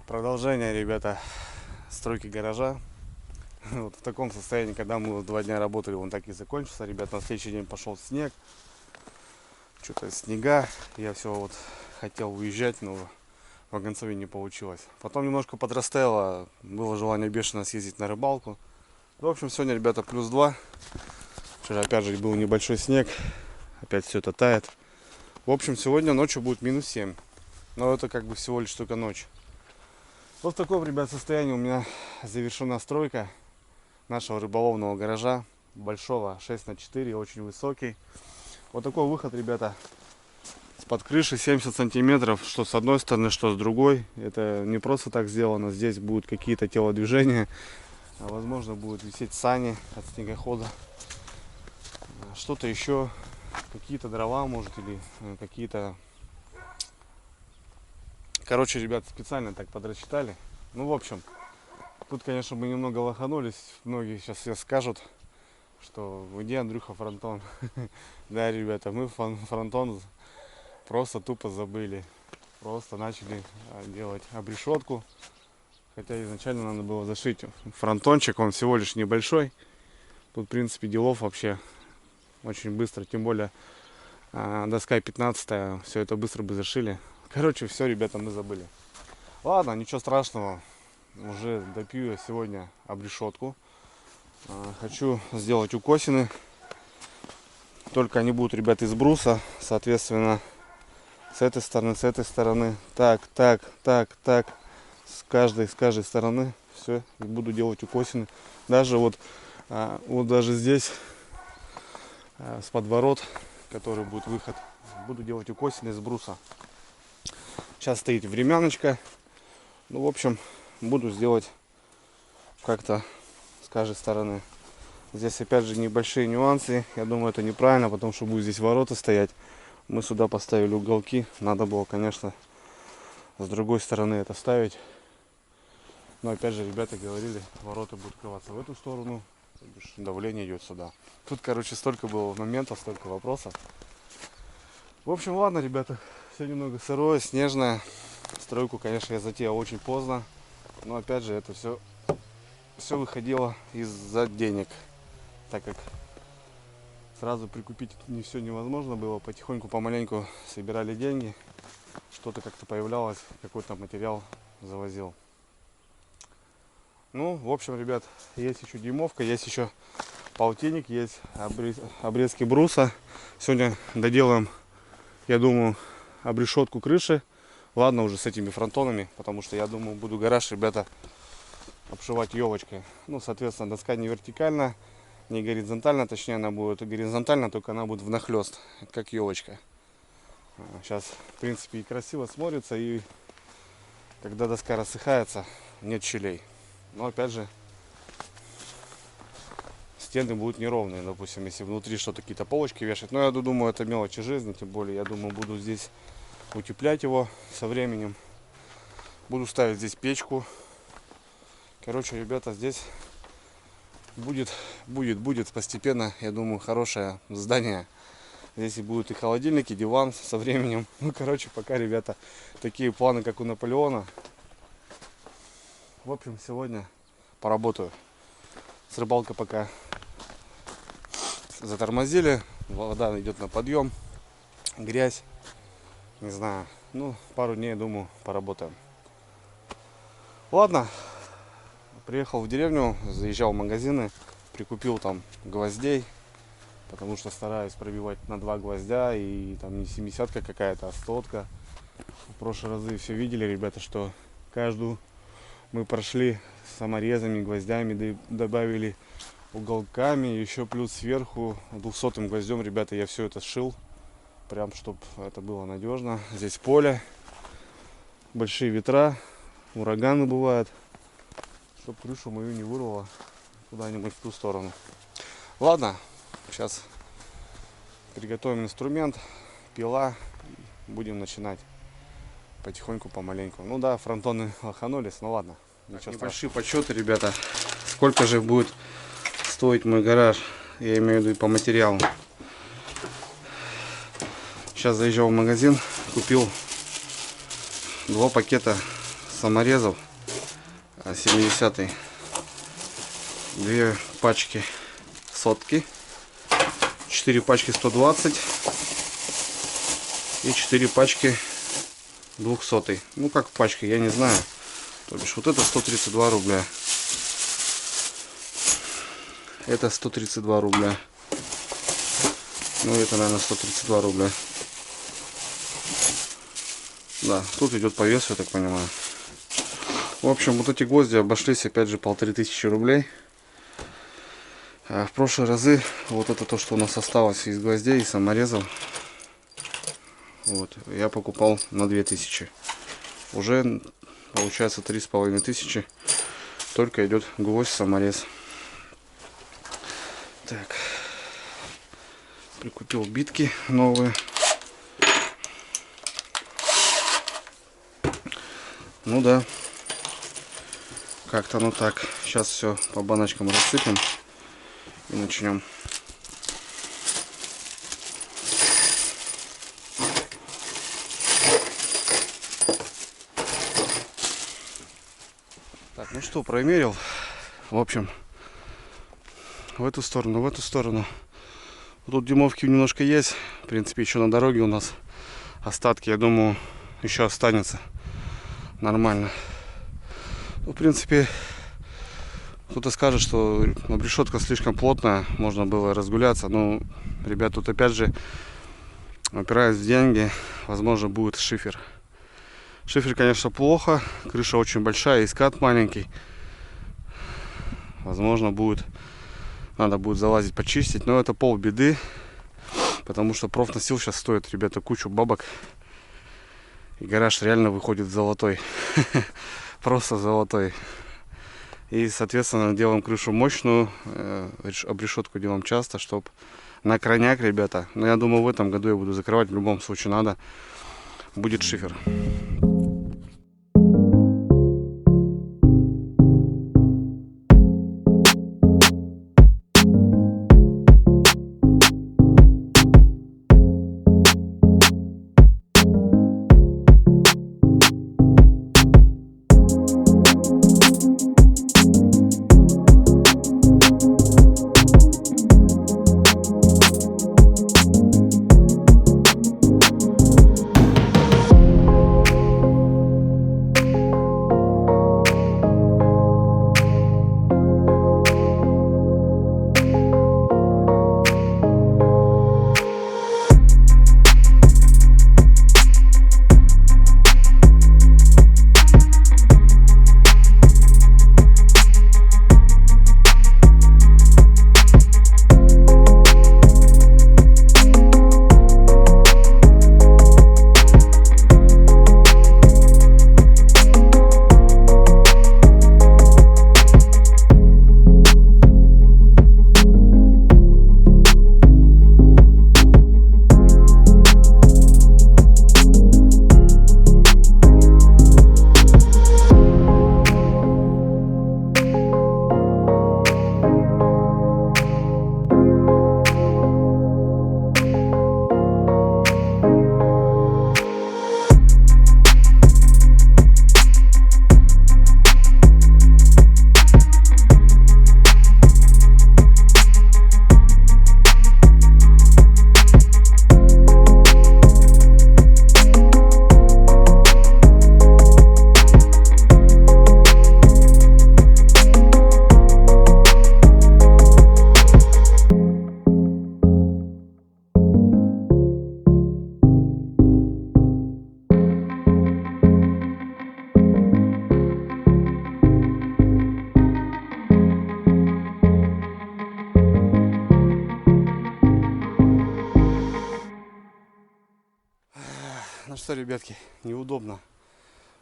Продолжение, ребята, стройки гаража. Вот в таком состоянии, когда мы 2 дня работали, он так и закончился. Ребята, на следующий день пошел снег. Что-то снега. Я все вот хотел уезжать, но в концове не получилось. Потом немножко подрастаяло. Было желание бешено съездить на рыбалку. В общем, сегодня, ребята, +2. Вчера опять же был небольшой снег. Опять все это тает. В общем, сегодня ночью будет -7. Но это как бы всего лишь только ночь. Вот в таком, ребят, состоянии у меня завершена стройка нашего рыболовного гаража. Большого, 6×4, очень высокий. Вот такой выход, ребята, с-под крыши 70 сантиметров, что с одной стороны, что с другой. Это не просто так сделано. Здесь будут какие-то телодвижения. Возможно, будут висеть сани от снегохода. Что-то еще. Какие-то дрова, может, или какие-то... Короче, ребята, специально так подрасчитали. Ну, в общем, тут, конечно, мы немного лоханулись. Многие сейчас все скажут, что где Андрюха фронтон. Да, ребята, мы фронтон просто тупо забыли. Просто начали делать обрешетку. Хотя изначально надо было зашить фронтончик. Он всего лишь небольшой. Тут, в принципе, делов вообще очень быстро. Тем более доска 15-я. Все это быстро бы зашили. Короче, все, ребята, мы забыли. Ладно, ничего страшного. Уже допью я сегодня обрешетку. Хочу сделать укосины. Только они будут, ребята, из бруса. Соответственно, с этой стороны. Так. С каждой стороны. Все, и буду делать укосины. Даже вот даже здесь, с подворот, который будет выход, буду делать укосины из бруса. Сейчас стоит времяночка. Ну, в общем, буду сделать как-то с каждой стороны. Здесь опять же небольшие нюансы. Я думаю, это неправильно, потому что будет здесь ворота стоять. Мы сюда поставили уголки. Надо было, конечно, с другой стороны это ставить. Но опять же, ребята говорили, ворота будут открываться в эту сторону. Давление идет сюда. Тут, короче, столько было моментов, столько вопросов. В общем, ладно, ребята. Все немного сырое, снежное. Стройку, конечно, я затеял очень поздно. Но опять же, это все выходило из-за денег. Так как сразу прикупить не все невозможно было. Потихоньку, помаленьку собирали деньги. Что-то как-то появлялось, какой-то материал завозил. Ну, в общем, ребят, есть еще дюймовка, есть еще полтинник, есть обрезки бруса. Сегодня доделаем, я думаю, обрешетку крыши. Ладно, уже с этими фронтонами, потому что я думаю, буду гараж, ребята, обшивать елочкой. Ну, соответственно, доска не вертикально, не горизонтально, точнее, она будет горизонтально, только она будет внахлёст, как елочка. Сейчас, в принципе, и красиво смотрится, и когда доска рассыхается, нет щелей. Но опять же, стены будут неровные, допустим, если внутри что-то, какие-то полочки вешать. Но я думаю, это мелочи жизни, тем более, я думаю, буду здесь утеплять его со временем. Буду ставить здесь печку. Короче, ребята, здесь будет постепенно, я думаю, хорошее здание. Здесь и будут и холодильник, и диван со временем. Ну, короче, пока, ребята, такие планы, как у Наполеона. В общем, сегодня поработаю. С рыбалкой пока затормозили. Вода идет на подъем. Грязь. Не знаю. Ну, пару дней, думаю, поработаем. Ладно. Приехал в деревню, заезжал в магазины. Прикупил там гвоздей. Потому что стараюсь пробивать на 2 гвоздя. И там не 70-ка какая-то, а 100-ка. В прошлые разы все видели, ребята, что каждую мы прошли саморезами, гвоздями, добавили уголками, еще плюс сверху 200-м гвоздем, ребята, я все это сшил, прям чтобы это было надежно. Здесь поле, большие ветра, ураганы бывают, чтобы крышу мою не вырвало куда-нибудь в ту сторону. Ладно, сейчас приготовим инструмент, пила, будем начинать. Потихоньку, помаленьку. Ну да, фронтоны лоханулись, ну ладно. Небольшие подсчеты, ребята. Сколько же будет стоить мой гараж? Я имею в виду по материалу. Сейчас заезжал в магазин, купил 2 пакета саморезов 70-й. 2 пачки сотки. 4 пачки 120. И 4 пачки 200. Ну как пачка, я не знаю. То бишь вот это 132 рубля. Это 132 рубля. Ну это, наверное, 132 рубля. Да, тут идет по весу, я так понимаю. В общем, вот эти гвозди обошлись опять же 1500 рублей. А в прошлые разы вот это то, что у нас осталось из гвоздей и саморезов, вот, я покупал на 2000. Уже получается 3500. Только идет гвоздь, саморез. Так, прикупил битки новые. Ну да, как-то ну так. Сейчас все по баночкам рассыпем и начнем. Так, ну что, промерил. В общем, в эту сторону, в эту сторону. Тут дюймовки немножко есть. В принципе, еще на дороге у нас остатки, я думаю, еще останется. Нормально. Ну, в принципе, кто-то скажет, что обрешетка слишком плотная, можно было разгуляться. Но, ребят, тут опять же, опираясь в деньги, возможно, будет шифер. Шифер, конечно, плохо. Крыша очень большая и скат маленький. Возможно, надо будет залазить, почистить. Но это полбеды. Потому что профнастил сейчас стоит, ребята, кучу бабок. И гараж реально выходит золотой. Просто золотой. И, соответственно, делаем крышу мощную. Обрешетку делаем часто, чтобы на крайняк, ребята. Но я думаю, в этом году я буду закрывать. В любом случае надо. Будет шифер. Ну что, ребятки, неудобно.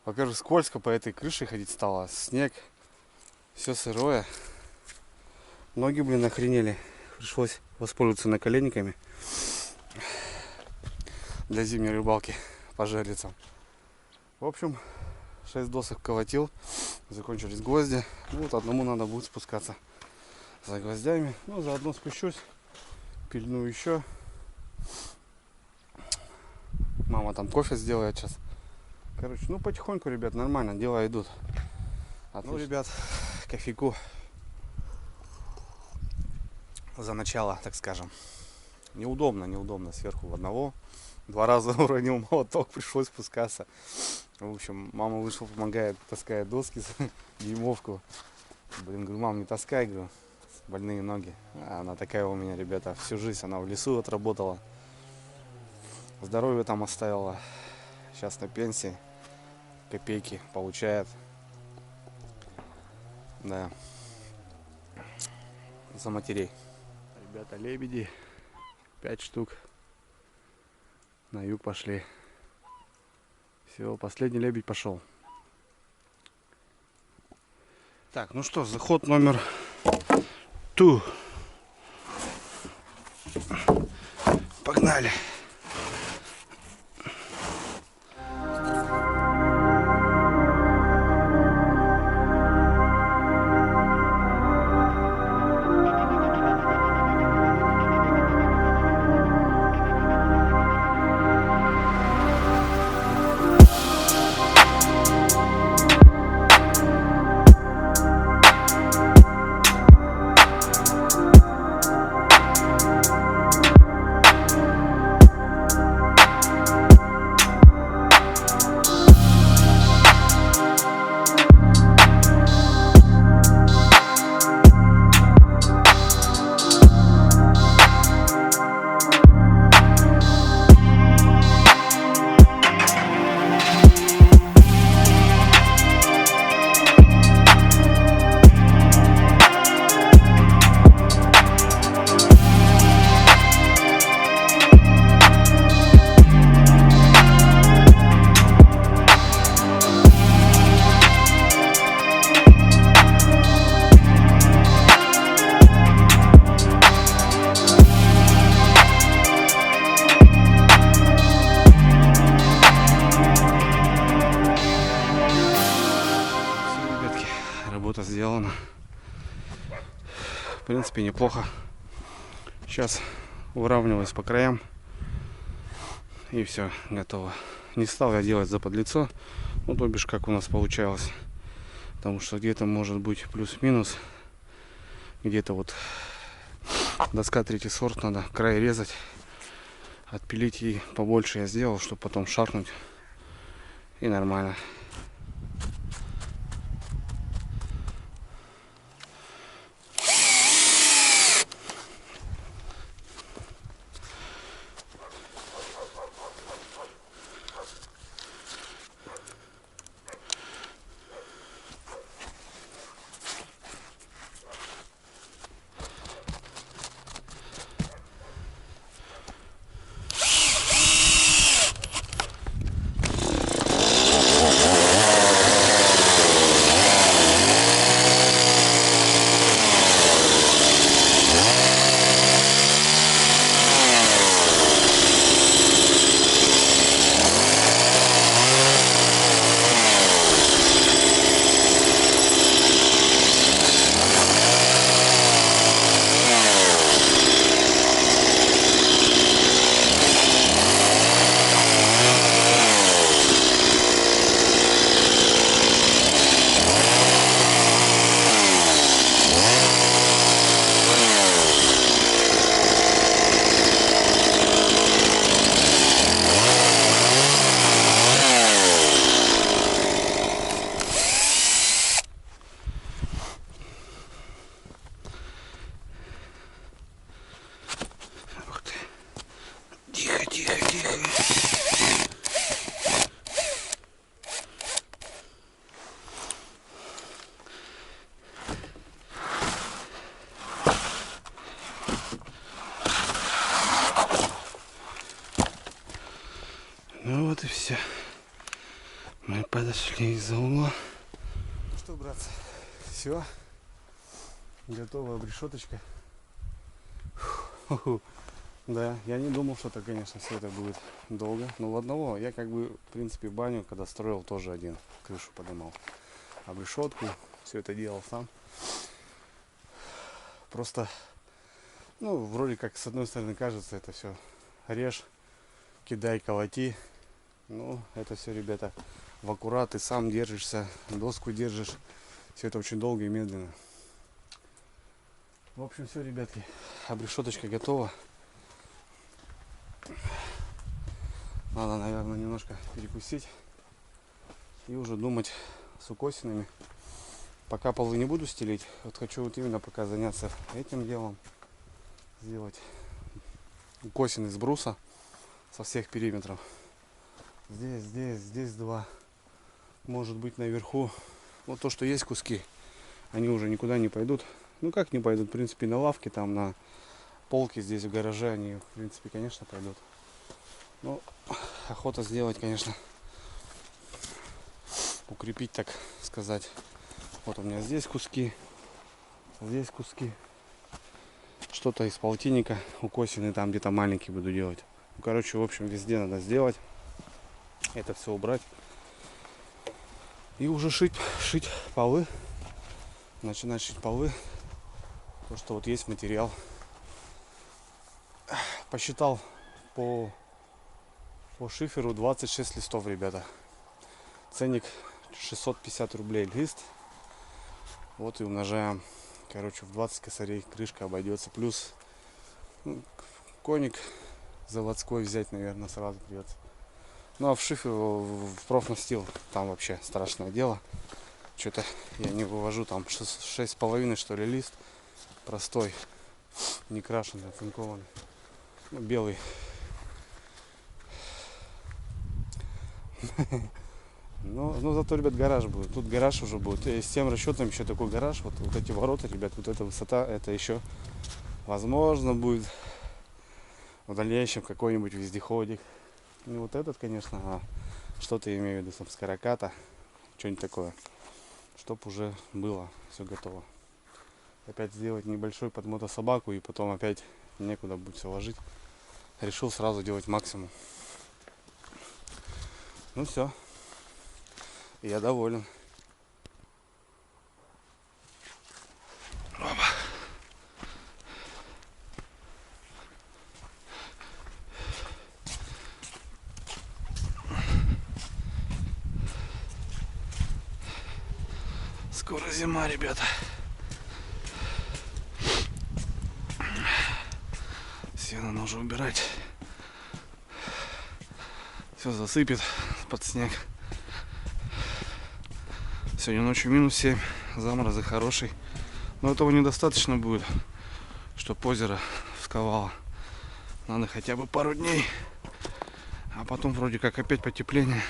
Во-первых, скользко по этой крыше ходить стало. Снег, все сырое. Ноги, блин, охренели. Пришлось воспользоваться наколенниками для зимней рыбалки по жерлицам. В общем, 6 досок колотил. Закончились гвозди. Ну, вот одному надо будет спускаться за гвоздями. Ну, заодно спущусь. Пильну еще. Мама там кофе сделает сейчас. Короче, ну потихоньку, ребят, нормально, дела идут. Ну, ребят, кофейку за начало, так скажем. Неудобно сверху в одного. 2 раза уронил молоток, пришлось спускаться. В общем, мама вышла, помогает, таскает доски, дюймовку. Блин, говорю, мам, не таскай, говорю, больные ноги. А она такая у меня, ребята, всю жизнь она в лесу отработала. Здоровье там оставила. Сейчас на пенсии. Копейки получает. Да. За матерей. Ребята, лебеди. 5 штук. На юг пошли. Все, последний лебедь пошел. Так, ну что, заход номер 2. Погнали. Работа сделана. В принципе, неплохо. Сейчас выравниваюсь по краям. И все, готово. Не стал я делать заподлицо. Ну, то бишь, как у нас получалось. Потому что где-то может быть плюс-минус. Где-то вот доска 3-й сорт, надо край резать. Отпилить и побольше я сделал, чтобы потом шаркнуть. И нормально. Ну вот и все. Мы подошли из-за угла. Ну что, братцы, все. Готовая обрешеточка. Да, я не думал, что это, конечно, все это будет долго. Но в одного я как бы, в принципе, баню, когда строил, тоже один крышу поднимал. Обрешетку, все это делал сам. Просто, ну, вроде как, с одной стороны, кажется, это все режь, кидай, колоти. Ну, это все, ребята, в аккурат, ты сам держишься, доску держишь. Все это очень долго и медленно. В общем, все, ребятки, обрешеточка готова. Надо, наверное, немножко перекусить и уже думать с укосинами. Пока полы не буду стелить, вот хочу вот именно пока заняться этим делом. Сделать укосины с бруса со всех периметров. Здесь два. Может быть, наверху. Вот то, что есть куски, они уже никуда не пойдут. Ну как не пойдут? В принципе, на лавке, там на полке здесь в гараже они, в принципе, конечно, пойдут. Но охота сделать, конечно, укрепить, так сказать. Вот у меня здесь куски, здесь куски. Что-то из полтинника, укосины там где-то маленькие буду делать. Ну, короче, в общем, везде надо сделать. Это все убрать. И уже шить полы. Начинать шить полы. То, что вот есть материал. Посчитал по шиферу 26 листов, ребята. Ценник 650 рублей лист. Вот и умножаем. Короче, в 20 косарей крышка обойдется. Плюс коник заводской взять, наверное, сразу придется. Ну а в шифер, в профнастил, там вообще страшное дело. Что-то я не вывожу, там 6,5 что ли лист. Простой, не крашеный, оцинкованный. Ну, белый. Но зато, ребят, гараж будет. Тут гараж уже будет. И с тем расчетом еще такой гараж. Вот эти ворота, ребят, вот эта высота, это еще возможно будет в дальнейшем какой-нибудь вездеходик. Не вот этот, конечно, а что-то я имею в виду, там, с караката, что-нибудь такое. Чтоб уже было все готово. Опять сделать небольшой под мотособаку и потом опять некуда будет все ложить. Решил сразу делать максимум. Ну все. Я доволен. Опа. Скоро зима, ребята. Сено нужно убирать. Все засыпет под снег. Сегодня ночью минус 7, заморозы хороший. Но этого недостаточно будет, чтобы озеро сковало. Надо хотя бы пару дней. А потом вроде как опять потепление.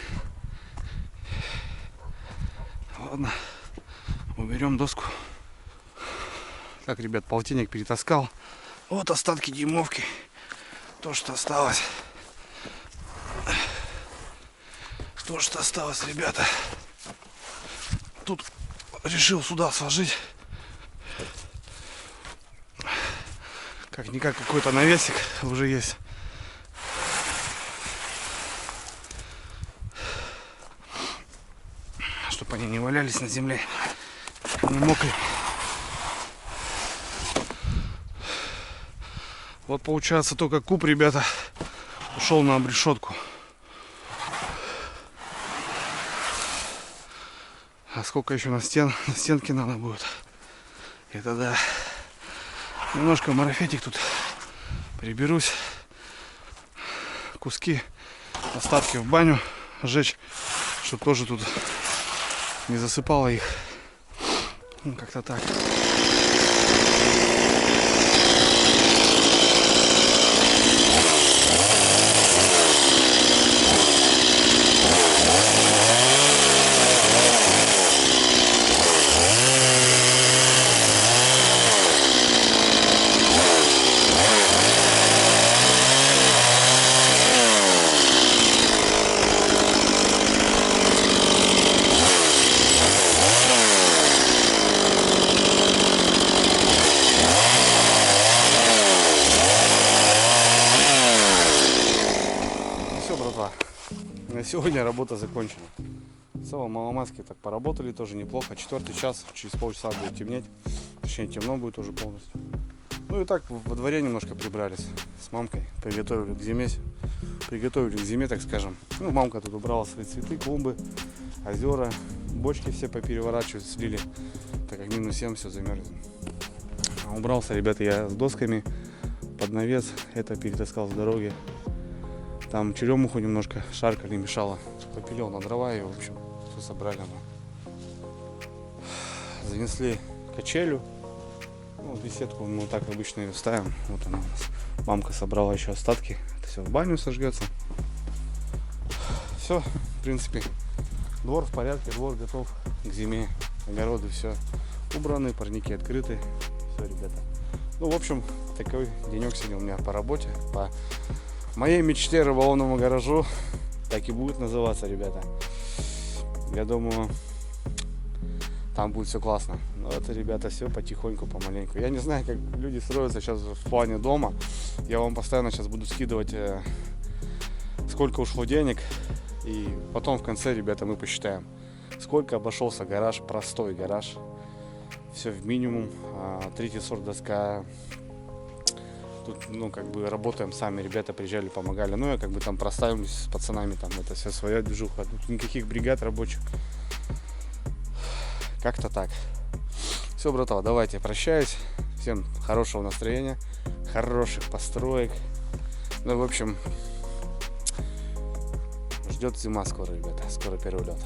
Ладно, уберем доску. Так, ребят, полтинник перетаскал. Вот остатки дюймовки. То, что осталось. То, что осталось, ребята. Тут решил сюда сложить. Как-никак какой-то навесик уже есть. Чтобы они не валялись на земле, не мокли. Вот получается только куб, ребята, ушел на обрешетку. А сколько еще на стенке надо будет. Это да. Немножко марафетик тут приберусь. Куски, остатки в баню сжечь, чтобы тоже тут не засыпало их. Ну, как-то так. На сегодня работа закончена. В целом маломальски так поработали, тоже неплохо. 4-й час, через полчаса будет темнеть. Точнее, темно будет уже полностью. Ну и так во дворе немножко прибрались с мамкой. Приготовили к зиме, так скажем. Ну, мамка тут убрала свои цветы, клумбы. озера, бочки все попереворачивать, слили, так как -7 все замерзнет. Убрался, ребята, я с досками под навес, это перетаскал с дороги. Там черемуху немножко шаркали, мешало. Попилил на дрова и, в общем, все собрали. Занесли качелю. Ну, беседку мы так обычно ее ставим. Вот она у нас. Мамка собрала еще остатки. Это все в баню сожгется. Все, в принципе, двор в порядке, двор готов к зиме. Огороды все убраны, парники открыты. Все, ребята. Ну, в общем, такой денек сегодня у меня по работе, по моей мечте рыболовному гаражу. Так и будет называться, ребята. Я думаю, там будет все классно. Но это, ребята, все потихоньку, помаленьку. Я не знаю, как люди строятся сейчас в плане дома. Я вам постоянно сейчас буду скидывать, сколько ушло денег. И потом в конце, ребята, мы посчитаем, сколько обошелся гараж, простой гараж. Все в минимум. Третий сорт доска. Тут, ну, как бы работаем сами, ребята приезжали, помогали. Ну, я как бы там проставились с пацанами, там это вся своя движуха. Тут никаких бригад рабочих. Как-то так. Все, братва, давайте, прощаюсь. Всем хорошего настроения, хороших построек. Ну, в общем, ждет зима скоро, ребята. Скоро первый лед.